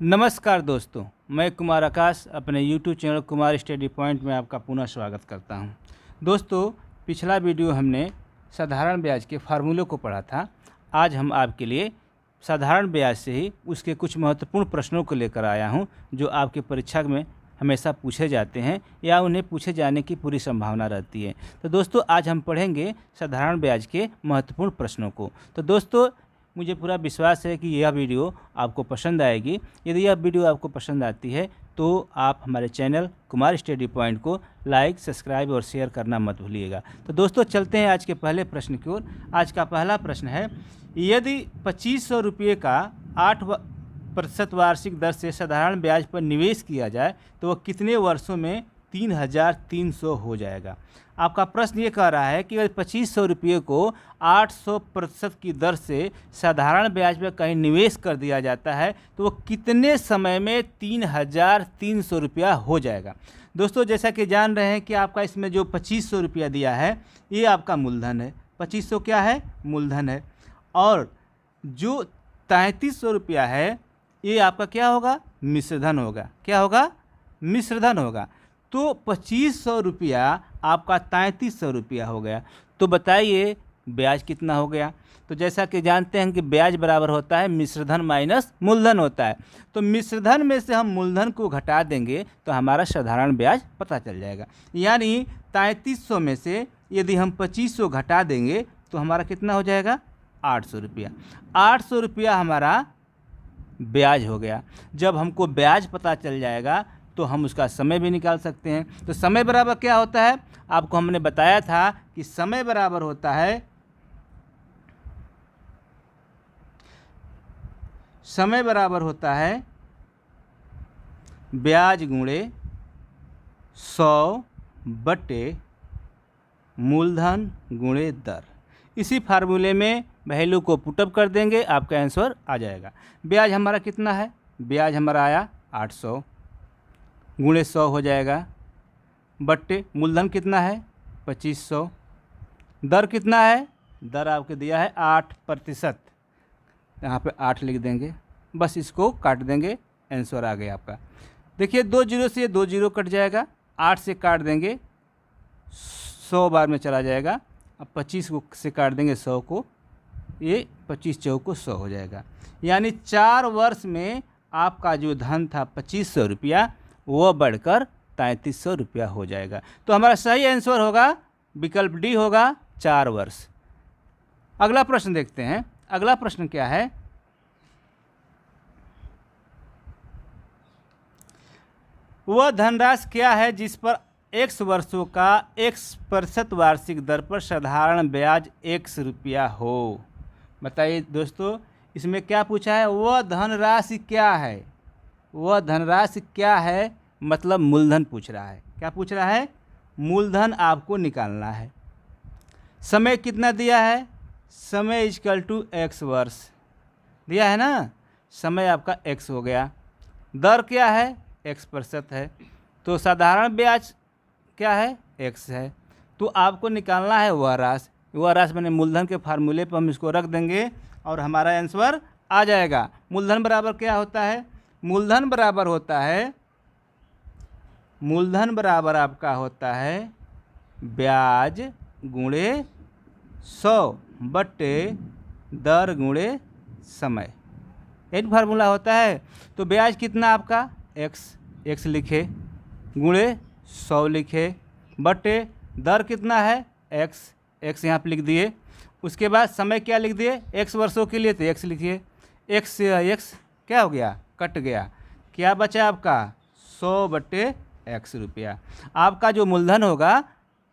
नमस्कार दोस्तों, मैं कुमार आकाश अपने YouTube channel Kumar study point में आपका पुनः स्वागत करता हूं। दोस्तों, पिछला वीडियो हमने साधारण ब्याज के फार्मूले को पढ़ा था। आज हम आपके लिए साधारण ब्याज से ही उसके कुछ महत्वपूर्ण प्रश्नों को लेकर आया हूं, जो आपके परीक्षा में हमेशा पूछे जाते हैं या उन्हें पूछे जाने की पूरी संभावना रहती है। तो दोस्तों, आज हम पढ़ेंगे साधारण ब्याज के महत्वपूर्ण प्रश्नों को। तो दोस्तों, मुझे पूरा विश्वास है कि यह वीडियो आपको पसंद आएगी। यदि यह वीडियो आपको पसंद आती है तो आप हमारे चैनल कुमार स्टडी पॉइंट को लाइक, सब्सक्राइब और शेयर करना मत भूलिएगा। तो दोस्तों, चलते हैं आज के पहले प्रश्न की ओर। आज का पहला प्रश्न है, यदि 2500 रुपये का 8% वार्षिक दर से साधारण ब्याज पर निवेश किया जाए तो वह कितने वर्षों में 3300 हो जाएगा। आपका प्रश्न ये कह रहा है कि अगर 2500 रुपये को 800% की दर से साधारण ब्याज पर कहीं निवेश कर दिया जाता है तो वो कितने समय में 3300 रुपया हो जाएगा। दोस्तों, जैसा कि जान रहे हैं कि आपका इसमें जो 2500 रुपया दिया है ये आपका मूलधन है। 2500 क्या है? मूलधन है। और जो 3300 रुपया है ये आपका क्या होगा? मिश्रधन होगा। क्या होगा? मिश्रधन होगा। तो 2500 रुपया आपका 3300 रुपया हो गया। तो बताइए ब्याज कितना हो गया। तो जैसा कि जानते हैं कि ब्याज बराबर होता है मिश्रधन माइनस मूलधन होता है। तो मिश्रधन में से हम मूलधन को घटा देंगे तो हमारा साधारण ब्याज पता चल जाएगा। यानी 3300 में से यदि हम 2500 घटा देंगे तो हमारा कितना हो जाएगा? 800 रुपया। 800 रुपया हमारा ब्याज हो गया। जब हमको ब्याज पता चल जाएगा तो हम उसका समय भी निकाल सकते हैं। तो समय बराबर क्या होता है? आपको हमने बताया था कि समय बराबर होता है ब्याज गुणे 100 बटे मूलधन गुणे दर। इसी फार्मूले में वैल्यू को पुटअप कर देंगे, आपका आंसर आ जाएगा। ब्याज हमारा कितना है? ब्याज हमारा आया 800 गुणे 100 हो जाएगा, बट्टे मूलधन कितना है? 2500। दर कितना है? दर आपके दिया है 8%। यहाँ पे 8 लिख देंगे, बस इसको काट देंगे, आंसर आ गया आपका। देखिए 2 जीरो से 2 जीरो कट जाएगा, 8 से काट देंगे 100 बार में चला जाएगा। अब 25 को से काट देंगे 100 को, ये 25 चौक को 100 हो जाएगा। यानी 4 वर्ष में आपका जो धन था 2500 रुपया वो बढ़कर 3300 रुपया हो जाएगा। तो हमारा सही आंसर होगा विकल्प डी होगा 4 वर्ष। अगला प्रश्न देखते हैं। अगला प्रश्न क्या है? वह धनराशि क्या है जिस पर x वर्षों का x% वार्षिक दर पर साधारण ब्याज x रुपया हो। बताइए दोस्तों, इसमें क्या पूछा है? वह धनराशि क्या है? वह धनराशि क्या है मतलब मूलधन पूछ रहा है। क्या पूछ रहा है? मूलधन आपको निकालना है। समय कितना दिया है? समय इक्वल टू x वर्ष दिया है ना। समय आपका x हो गया। दर क्या है? x% है। तो साधारण ब्याज क्या है? x है। तो आपको निकालना है वह राशि। वह राशि मैंने मूलधन के फार्मूले पर हम इसको रख देंगे और हमारा आंसर आ जाएगा। मूलधन बराबर क्या होता है? मूलधन बराबर आपका होता है ब्याज गुणे 100 बटे दर गुणे समय। यही फार्मूला होता है। तो ब्याज कितना आपका? x लिखे, गुणे 100 लिखे, बटे दर कितना है? x यहाँ पे लिख दिए। उसके बाद समय क्या लिख दिए? x वर्षों के लिए तो x लिखिए। x से x क्या हो गया? कट गया। क्या बचा आपका? 100 बटे x रुपया। आपका जो मूलधन होगा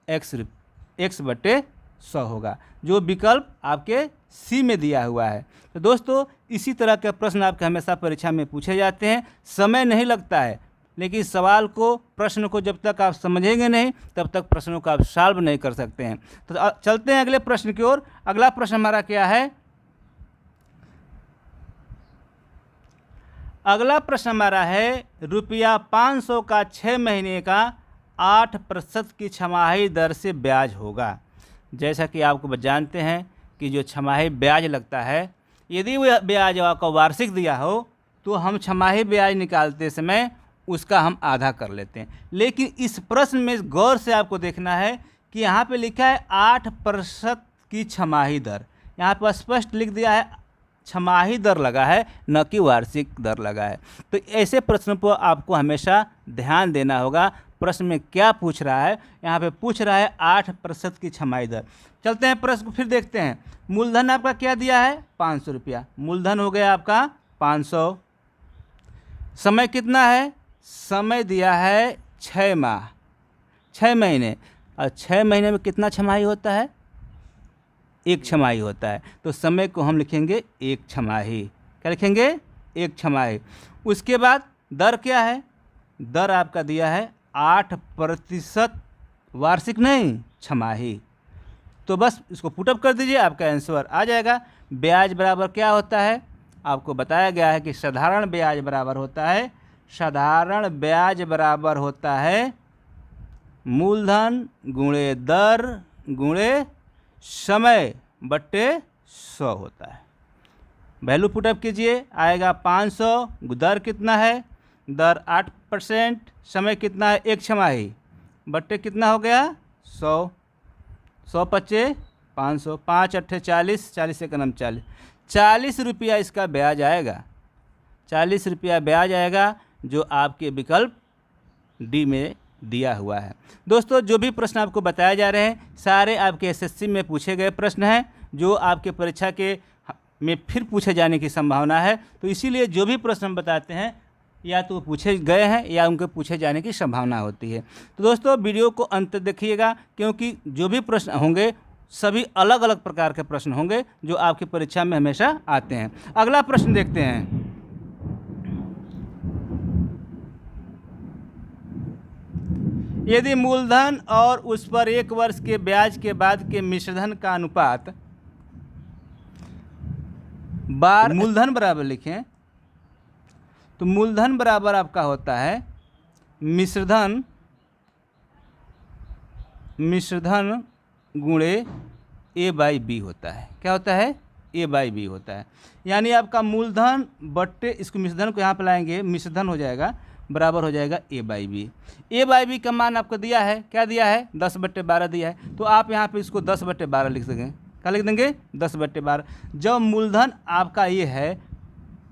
x बटे 100 होगा, जो विकल्प आपके सी में दिया हुआ है। तो दोस्तों, इसी तरह के प्रश्न आपके हमेशा परीक्षा में पूछे जाते हैं। समय नहीं लगता है, लेकिन सवाल को, प्रश्न को जब तक आप समझेंगे नहीं तब तक प्रश्नों को आप सॉल्व नहीं कर सकते हैं। तो चलते हैं अगले प्रश्न की ओर। अगला प्रश्न हमारा क्या है? अगला प्रश्न हमारा है, रुपया 500 का 6 महीने का 8% की छमाही दर से ब्याज होगा। जैसा कि आपको जानते हैं कि जो छमाही ब्याज लगता है, यदि वह ब्याज आपको वार्षिक दिया हो तो हम छमाही ब्याज निकालते समय उसका हम आधा कर लेते हैं। लेकिन इस प्रश्न में गौर से आपको देखना है कि यहाँ पे लिखा है 8% की छमाही दर। यहाँ पर स्पष्ट लिख दिया है छमाही दर लगा है, न कि वार्षिक दर लगा है। तो ऐसे प्रश्नों पर आपको हमेशा ध्यान देना होगा। प्रश्न में क्या पूछ रहा है, यहाँ पे पूछ रहा है 8% की छमाही दर। चलते हैं प्रश्न को फिर देखते हैं। मूलधन आपका क्या दिया है, 500 रुपया। मूलधन हो गया आपका 500। समय कितना है, समय दिया है 6 माह, 6 महीने। और 6 महीने में कितना छमाही होता है, 1 छमाही होता है। तो समय को हम लिखेंगे 1 छमाही। क्या लिखेंगे, 1 छमाही। उसके बाद दर क्या है, दर आपका दिया है 8%, वार्षिक नहीं, छमाही। तो बस इसको पुटअप कर दीजिए, आपका आंसर आ जाएगा। ब्याज बराबर क्या होता है, आपको बताया गया है कि साधारण ब्याज बराबर होता है, साधारण ब्याज बराबर होता है मूलधन गुणे दर गुणे समय बट्टे 100 होता है। वैल्यू पुटअप कीजिए, आएगा 500। दर कितना है, दर 8%, समय कितना है, 1 छमाही, बट्टे कितना हो गया 100। 100 पच्चे 500, 5 अट्ठे 40, 40 से कम 40, 40 रुपया इसका ब्याज आएगा। 40 रुपया ब्याज आएगा, जो आपके विकल्प डी में दिया हुआ है। दोस्तों, जो भी प्रश्न आपको बताए जा रहे हैं सारे आपके एसएससी में पूछे गए प्रश्न हैं, जो आपके परीक्षा के में फिर पूछे जाने की संभावना है। तो इसीलिए जो भी प्रश्न हम बताते हैं या तो पूछे गए हैं या उनके पूछे जाने की संभावना होती है। तो दोस्तों, वीडियो को अंत तक देखिएगा, क्योंकि जो भी प्रश्न होंगे सभी अलग अलग प्रकार के प्रश्न होंगे जो आपकी परीक्षा में हमेशा आते हैं। अगला प्रश्न देखते हैं। यदि मूलधन और उस पर 1 वर्ष के ब्याज के बाद के मिश्रधन का अनुपात मूलधन बराबर लिखें, तो मूलधन बराबर आपका होता है मिश्रधन गुणे A/B होता है। क्या होता है, A/B होता है। यानी आपका मूलधन बट्टे, इसको मिश्रधन को यहाँ पे लाएंगे, मिश्रधन हो जाएगा, बराबर हो जाएगा A/B। A/B का मान आपको दिया है, क्या दिया है, 10/12 दिया है। तो आप यहाँ पे इसको 10/12 लिख सकें। क्या लिख देंगे, 10/12। जब मूलधन आपका ये है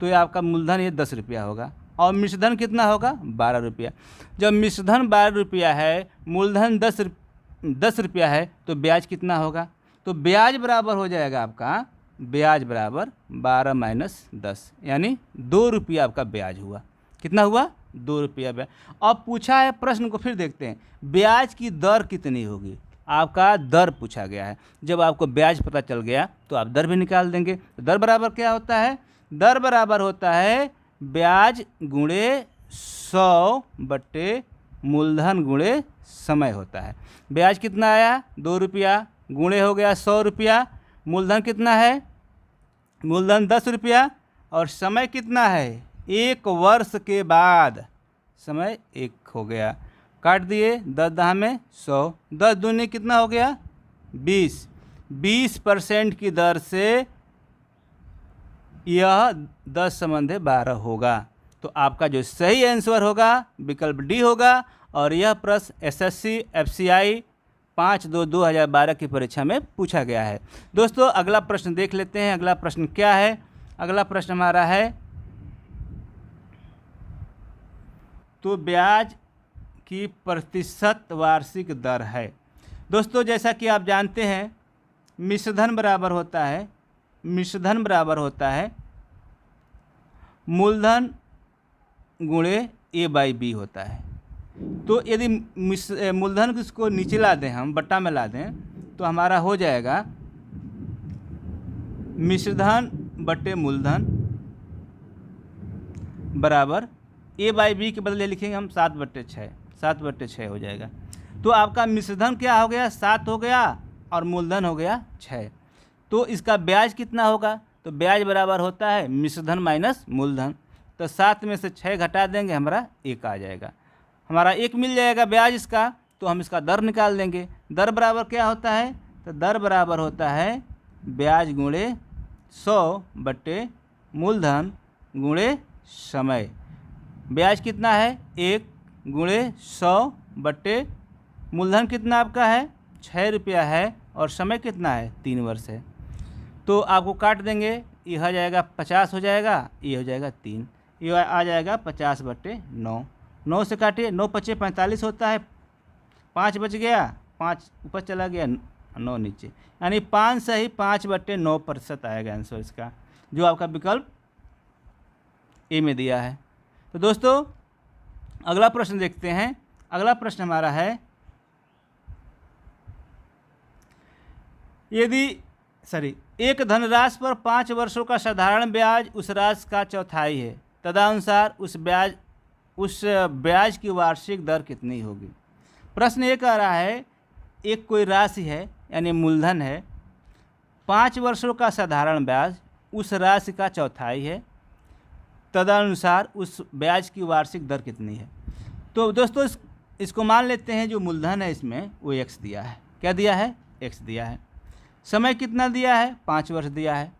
तो ये आपका मूलधन ये 10 रुपया होगा, और मिश्रधन कितना होगा, 12 रुपया। जब मिश्रधन 12 रुपया है, मूलधन 10 रुपया है, तो ब्याज कितना होगा, तो ब्याज बराबर हो जाएगा आपका, ब्याज बराबर 12 माइनस 10, यानी 2 रुपया आपका ब्याज हुआ। कितना हुआ, 2 रुपया ब्याज। अब पूछा है प्रश्न को फिर देखते हैं, ब्याज की दर कितनी होगी, आपका दर पूछा गया है। जब आपको ब्याज पता चल गया तो आप दर भी निकाल देंगे। तो दर बराबर क्या होता है, दर बराबर होता है ब्याज गुणे 100 बट्टे मूलधन गुणे समय होता है। ब्याज कितना आया, 2 रुपया, गुणे हो गया 100 रुपया। मूलधन कितना है, मूलधन 10 रुपया, और समय कितना है, 1 वर्ष के बाद समय 1 हो गया। काट दिए, 10 दहा में 100, 10 दूनी कितना हो गया, 20। 20% की दर से यह 10 संबंधे 12 होगा। तो आपका जो सही आंसर होगा विकल्प डी होगा। और यह प्रश्न एसएससी एफसीआई 5/2/2012 की परीक्षा में पूछा गया है। दोस्तों, अगला प्रश्न देख लेते हैं। अगला प्रश्न क्या है, अगला प्रश्न हमारा है, तो ब्याज की प्रतिशत वार्षिक दर है। दोस्तों, जैसा कि आप जानते हैं मिश्रधन बराबर होता है, मिश्रधन बराबर होता है मूलधन गुणे A/B होता है। तो यदि मूलधन इसको नीचे ला दें, हम बट्टा में ला दें, तो हमारा हो जाएगा मिश्रधन बट्टे मूलधन बराबर A/B के बदले लिखेंगे हम 7/6, 7/6 हो जाएगा। तो आपका मिश्रधन क्या हो गया, 7 हो गया, और मूलधन हो गया 6। तो इसका ब्याज कितना होगा, तो ब्याज बराबर होता है मिश्रधन माइनस मूलधन। तो 7 में से 6 घटा देंगे, हमारा 1 आ जाएगा, हमारा 1 मिल जाएगा ब्याज इसका। तो हम इसका दर निकाल देंगे। दर बराबर क्या होता है, तो दर बराबर होता है ब्याज गुणे 100 बट्टे मूलधन गुणे समय। ब्याज कितना है 1 गुणे 100 बट्टे मूलधन कितना आपका है 6 रुपया है और समय कितना है 3 वर्ष है। तो आपको काट देंगे, यह आ जाएगा 50 हो जाएगा, ये हो जाएगा 3, ये आ जाएगा 50 बट्टे 9। 9 से काटिए, 9 पचे 45 होता है, 5 बच गया, 5 ऊपर चला गया, 9 नीचे, यानी 5 से ही 5 बट्टे 9% आएगा आंसर इसका, जो आपका विकल्प ए में दिया है। तो दोस्तों अगला प्रश्न देखते हैं। अगला प्रश्न हमारा है, यदि एक धनराशि पर 5 वर्षों का साधारण ब्याज उस राशि का चौथाई है, तदनुसार उस ब्याज की वार्षिक दर कितनी होगी। प्रश्न ये कह रहा है, एक कोई राशि है यानी मूलधन है, 5 वर्षों का साधारण ब्याज उस राशि का चौथाई है, तदनुसार उस ब्याज की वार्षिक दर कितनी है। तो दोस्तों इसको मान लेते हैं, जो मूलधन है इसमें वो x दिया है। क्या दिया है x दिया है। समय कितना दिया है 5 वर्ष दिया है,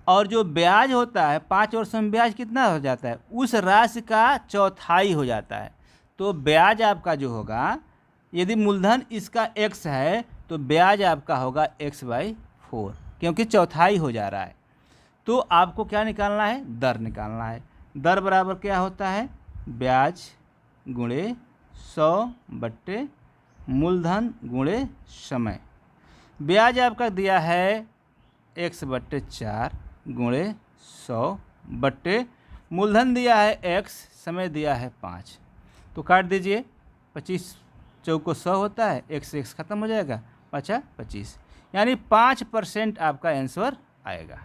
और जो ब्याज होता है 5 वर्षों में ब्याज कितना हो जाता है उस राशि का चौथाई हो जाता है। तो ब्याज आपका जो होगा, यदि मूलधन इसका x है तो ब्याज आपका होगा x/4, क्योंकि चौथाई हो जा रहा है। तो आपको क्या निकालना है, दर निकालना है। दर बराबर क्या होता है, ब्याज गुणे 100 बट्टे मूलधन गुणे समय। ब्याज आपका दिया है x/4 गुणे 100 बट्टे मूलधन दिया है x, समय दिया है 5। तो काट दीजिए, 25 चौको 100 होता है, x से x खत्म हो जाएगा, 5 25, यानी 5% आपका आंसर आएगा।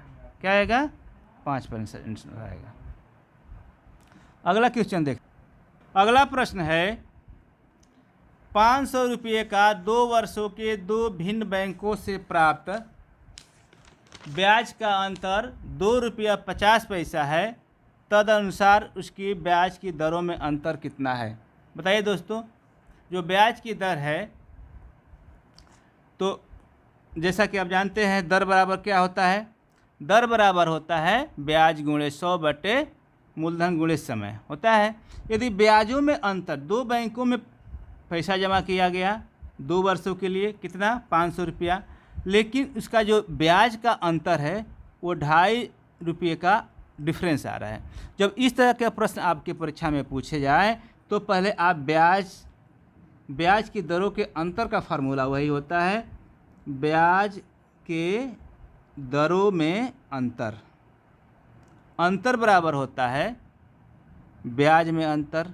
क्या आएगा 5% आंसर आएगा। अगला क्वेश्चन देख। अगला प्रश्न है, 500 रुपये का 2 वर्षों के 2 भिन्न बैंकों से प्राप्त ब्याज का अंतर 2 रुपया 50 पैसा है, तदनुसार उसकी ब्याज की दरों में अंतर कितना है। बताइए दोस्तों, जो ब्याज की दर है, तो जैसा कि आप जानते हैं दर बराबर क्या होता है, दर बराबर होता है ब्याज गुणे 100 बटे मूलधन गुणे समय होता है। यदि ब्याजों में अंतर, 2 बैंकों में पैसा जमा किया गया 2 वर्षों के लिए, कितना 500 रुपया, लेकिन उसका जो ब्याज का अंतर है वो 2.5 रुपये का डिफरेंस आ रहा है। जब इस तरह के प्रश्न आपके परीक्षा में पूछे जाएं तो पहले आप ब्याज की दरों के अंतर का फार्मूला वही होता है, ब्याज के दरों में अंतर, अंतर बराबर होता है ब्याज में अंतर,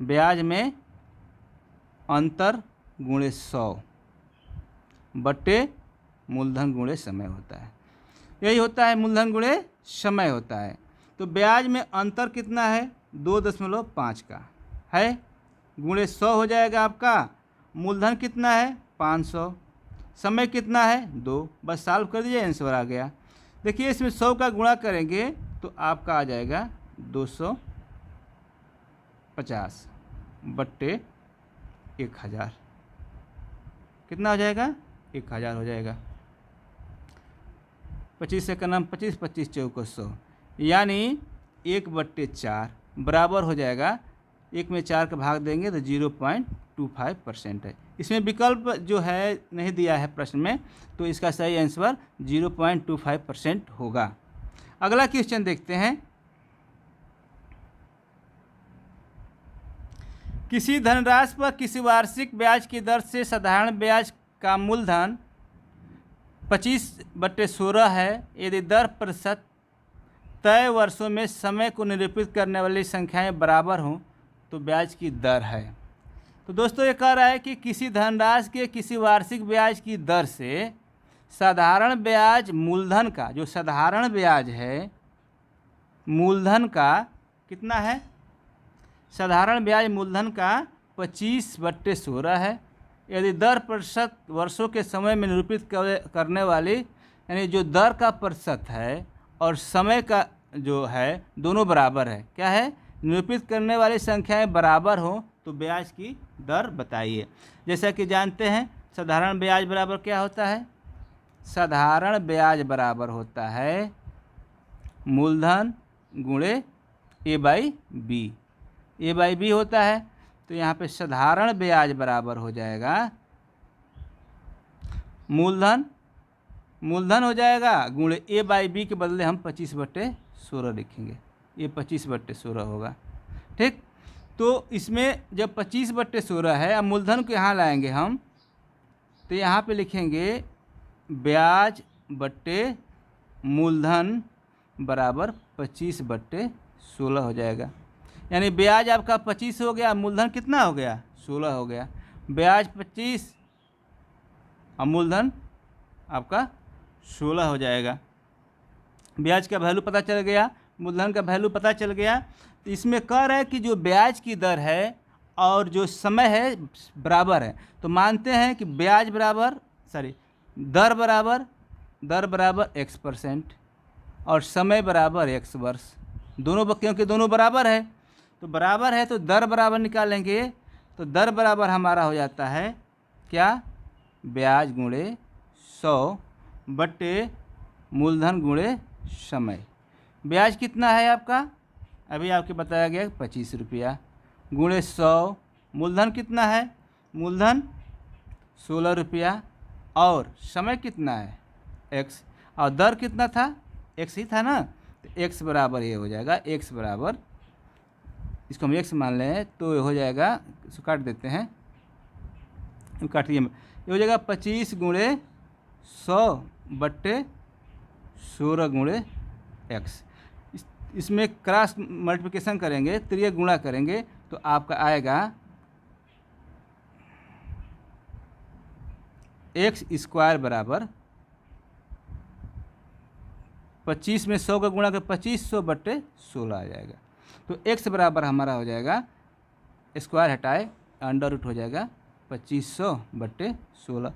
ब्याज में अंतर गुणे 100 बट्टे मूलधन गुणे समय होता है। यही होता है, मूलधन गुणे समय होता है। तो ब्याज में अंतर कितना है 2.5 का है, गुणे 100 हो जाएगा आपका। मूलधन कितना है 500, समय कितना है 2, बस सॉल्व कर दीजिए आंसर आ गया। देखिए इसमें 100 का गुणा करेंगे तो आपका आ जाएगा 250 बट्टे 1000, कितना हो जाएगा 1000 हो जाएगा। 25 से का नाम 25, 25 चौको 100, यानी 1/4 बराबर हो जाएगा, 1 में 4 का भाग देंगे तो 0.25% है। इसमें विकल्प जो है नहीं दिया है प्रश्न में, तो इसका सही आंसर 0.25% होगा। अगला क्वेश्चन देखते हैं। किसी धनराशि पर किसी वार्षिक ब्याज की दर से साधारण ब्याज का मूलधन 25/16 है, यदि दर प्रतिशत तय वर्षों में समय को निरूपित करने वाली संख्याएं बराबर हों तो ब्याज की दर है। तो दोस्तों ये कह रहा है कि किसी धनराशि के किसी वार्षिक ब्याज की दर से साधारण ब्याज मूलधन का, जो साधारण ब्याज है मूलधन का कितना है, साधारण ब्याज मूलधन का 25/16 है, यदि दर प्रतिशत वर्षों के समय में निरूपित करने वाली, यानी जो दर का प्रतिशत है और समय का जो है दोनों बराबर है, क्या है, निरूपित करने वाली संख्याएं बराबर हों तो ब्याज की दर बताइए। जैसा कि जानते हैं साधारण ब्याज बराबर क्या होता है, साधारण ब्याज बराबर होता है मूलधन गुणे A/B। A/B होता है, तो यहाँ पे साधारण ब्याज बराबर हो जाएगा मूलधन हो जाएगा गुणे A/B के बदले हम 25/16 लिखेंगे। ये 25/16 होगा। ठीक, तो इसमें जब 25/16 है, अब मूलधन को यहाँ लाएंगे हम, तो यहाँ पे लिखेंगे ब्याज बट्टे मूलधन बराबर 25/16 हो जाएगा। यानी ब्याज आपका 25 हो गया, मूलधन कितना हो गया? 16 हो गया। ब्याज 25 और मूलधन आपका 16 हो जाएगा। ब्याज का वैल्यू पता चल गया, मूलधन का वैल्यू पता चल गया। तो इसमें कह रहा है कि जो ब्याज की दर है और जो समय है बराबर है, तो मानते हैं कि ब्याज बराबर दर बराबर x% और समय बराबर x वर्ष। दोनों क्योंकि दोनों बराबर है, तो दर बराबर निकालेंगे, तो दर बराबर हमारा हो जाता है क्या? ब्याज गुणे 100 बट्टे मूलधन गुणे समय। ब्याज कितना है आपका? अभी आपके बताया गया 25 रुपया गुणे 100। मूलधन कितना है? मूलधन 16 रुपया और समय कितना है? x। और दर कितना था? x ही था ना, तो x बराबर ये हो जाएगा। x बराबर, इसको हम x मान लें तो ये हो जाएगा, इसको काट देते हैं, काटिए, ये हो जाएगा 25 गुणे 100 बट्टे 16 गुणे x। इसमें क्रॉस मल्टीप्लिकेशन करेंगे, त्रिय गुणा करेंगे, तो आपका आएगा x² बराबर 25 में 100 का गुणा कर 2500 बट्टे 16 आ जाएगा। तो x बराबर हमारा हो जाएगा, स्क्वायर हटाए अंडर रूट हो जाएगा 2500 बट्टे 16।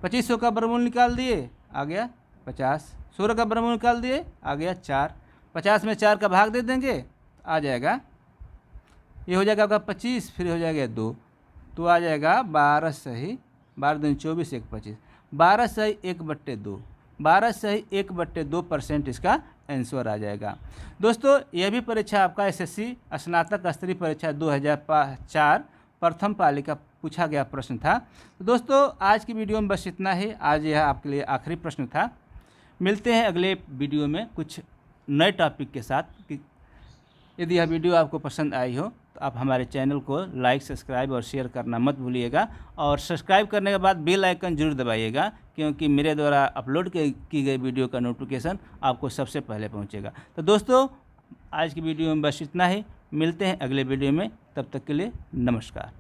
2500 का वर्गमूल निकाल दिए, आ गया 50। 16 का वर्गमूल निकाल दिए, आ गया 4। 50 में 4 का भाग दे देंगे, आ जाएगा, ये हो जाएगा आपका 25, फिर हो जाएगा 2, तो आ जाएगा 12 सही 12 दूनी 24, 1 25, 12 सही 1/2, 12 सही 1/2% इसका आंसर आ जाएगा। दोस्तों, यह भी परीक्षा आपका एसएससी स्नातक स्तरीय परीक्षा 2004 प्रथम पाली का पूछा गया प्रश्न था। तो दोस्तों, आज की वीडियो में बस इतना ही। आज यह आपके लिए आखिरी प्रश्न था। मिलते हैं अगले वीडियो में कुछ नए टॉपिक के साथ। यदि यह वीडियो आपको पसंद आई हो तो आप हमारे चैनल को लाइक, सब्सक्राइब और शेयर करना मत भूलिएगा, और सब्सक्राइब करने के बाद बेल आइकन जरूर दबाइएगा, क्योंकि मेरे द्वारा अपलोड की गई वीडियो का नोटिफिकेशन आपको सबसे पहले पहुंचेगा। तो दोस्तों, आज की वीडियो में बस इतना ही। मिलते हैं अगले वीडियो में, तब तक के लिए नमस्कार।